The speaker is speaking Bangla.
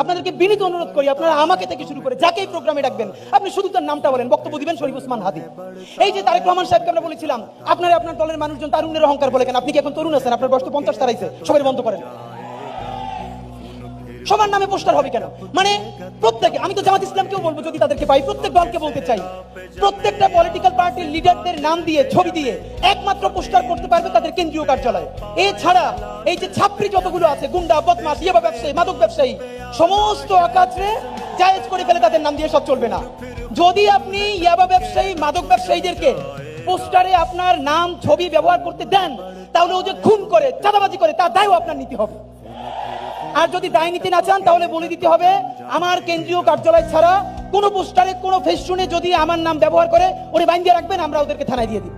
আপনাদেরকে বিনীত অনুরোধ করি, আপনারা আমাকে থেকে শুরু করে যাকেই প্রোগ্রামে ডাকবেন আপনি শুধু তার নামটা বলেন, বক্তব্য দিবেন শরীফ ওসমান হাদি। এই যে তারেক রহমান সাহেবকে আমরা বলেছিলাম আপনারা আপনার দলের মানুষজন তারুণের অহংকার বলে কেন? আপনি কি এখন তরুণ আছেন? আপনার বয়স তো 50 তারাইছে, সবাই বন্ধ করেন। সবার নামে পোস্টার হবে কেন? মানে প্রত্যেকে, আমি তো জামাত ইসলামকেও বলবো যদি তাদেরকে পাই, প্রত্যেক দলকে বলতে চাই, প্রত্যেকটা পলিটিক্যাল পার্টির লিডারদের নাম দিয়ে ছবি দিয়ে একমাত্র পোস্টার করতে পারবে তাদের কেন্দ্রীয় কার্যালয়। এছাড়া এই যে ছাত্রী যতগুলো আছে, গুন্ডা, বদমাশ, ইয়াবা ব্যবসায়ী, মাদক ব্যবসায়ী, সমস্ত আকাশে জায়েজ করে ফেলে তাদের নাম দিয়ে সব চলবে না। যদি আপনি ইয়াবা ব্যবসায়ী, মাদক ব্যবসায়ীদেরকে পোস্টারে আপনার নাম ছবি ব্যবহার করতে দেন, তাহলে ও যে খুন করে, চাঁদাবাজি করে, তার দায়ও আপনার নিতে হবে। আর যদি দায় নিতে না চান তাহলে বলে দিতে হবে আমার কেন্দ্রীয় কার্যালয় ছাড়া কোন পোস্টারে, কোন ফেস্টুনে যদি আমার নাম ব্যবহার করে ওরে বাইন দিয়ে রাখবেন, আমরা ওদেরকে থানায় দিয়ে দিই।